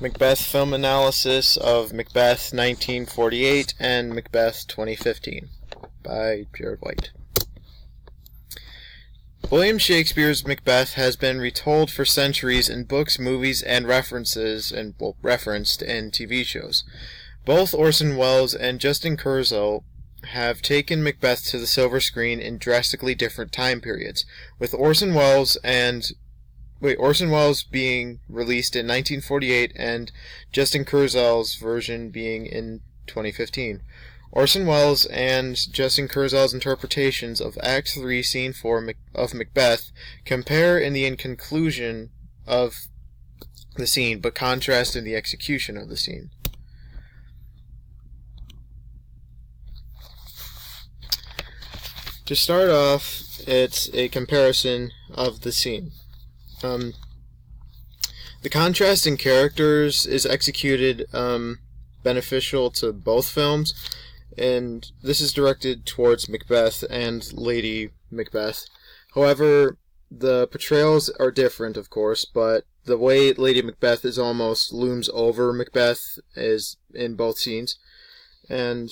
Macbeth film analysis of Macbeth 1948 and Macbeth 2015 by Jared White. William Shakespeare's Macbeth has been retold for centuries in books, movies, and referenced in TV shows. Both Orson Welles and Justin Kurzel have taken Macbeth to the silver screen in drastically different time periods, with Orson Welles being released in 1948 and Justin Kurzel's version being in 2015. Orson Welles and Justin Kurzel's interpretations of Act 3, Scene 4 of Macbeth compare in the conclusion of the scene, but contrast in the execution of the scene. To start off, it's a comparison of the scene. The contrast in characters is executed beneficial to both films, and this is directed towards Macbeth and Lady Macbeth. However, the portrayals are different, of course, but the way Lady Macbeth is almost looms over Macbeth is in both scenes. And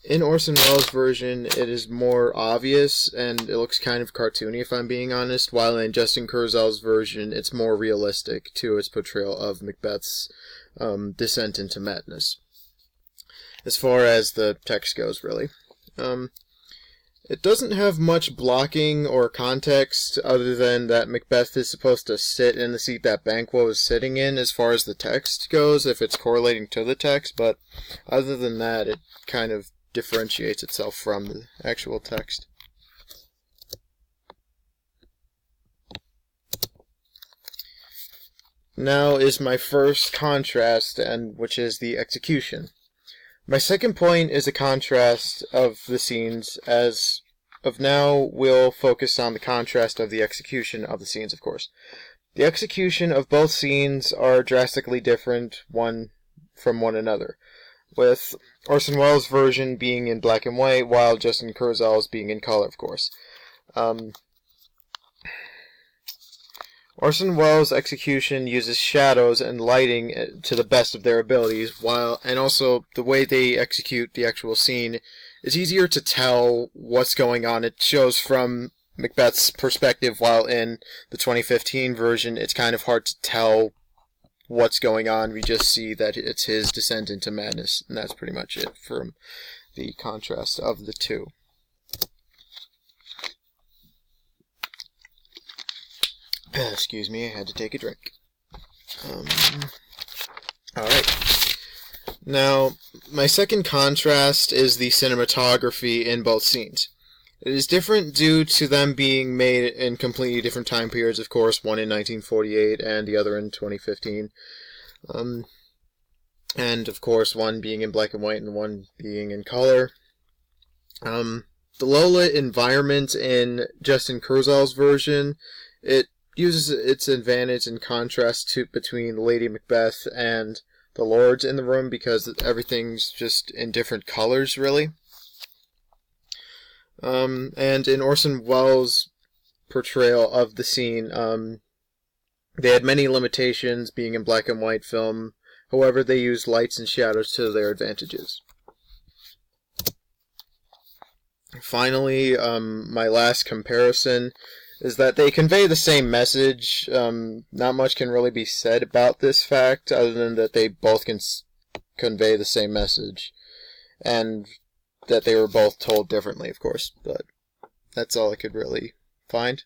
in Orson Welles' version, it is more obvious, and it looks kind of cartoony, if I'm being honest, while in Justin Kurzel's version, it's more realistic to its portrayal of Macbeth's descent into madness. As far as the text goes, really. It doesn't have much blocking or context other than that Macbeth is supposed to sit in the seat that Banquo is sitting in as far as the text goes, if it's correlating to the text, but other than that, it kind of differentiates itself from the actual text. Now is my first contrast, and which is the execution. My second point is a contrast of the scenes. As of now, we'll focus on the contrast of the execution of the scenes, of course. The execution of both scenes are drastically different one from one another, with Orson Welles' version being in black and white, while Justin Kurzel's being in color, of course. Orson Welles' execution uses shadows and lighting to the best of their abilities, and also the way they execute the actual scene is easier to tell what's going on. It shows from Macbeth's perspective, while in the 2015 version, it's kind of hard to tell what's going on. We just see that it's his descent into madness, and that's pretty much it from the contrast of the two. Excuse me, I had to take a drink. Alright. Now, my second contrast is the cinematography in both scenes. It is different due to them being made in completely different time periods, of course, one in 1948 and the other in 2015. And, of course, one being in black and white and one being in color. The low-lit environment in Justin Kurzel's version, it uses its advantage in contrast between Lady Macbeth and the lords in the room, because everything's just in different colors, really. And in Orson Welles' portrayal of the scene, they had many limitations being in black and white film. However, they used lights and shadows to their advantages. Finally, my last comparison is that they convey the same message. Not much can really be said about this fact, other than that they both can convey the same message, and that they were both told differently, of course, but that's all I could really find.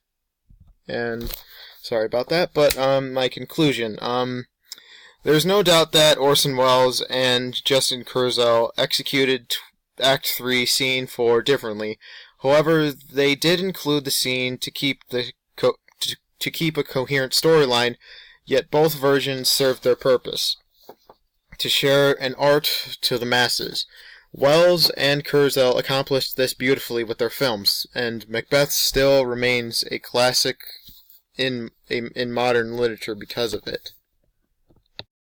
And sorry about that, but my conclusion. There's no doubt that Orson Welles and Justin Kurzel executed Act 3, Scene 4 differently. However, they did include the scene to keep a coherent storyline, yet both versions served their purpose, to share an art to the masses. Welles and Kurzel accomplished this beautifully with their films, and Macbeth still remains a classic in modern literature because of it.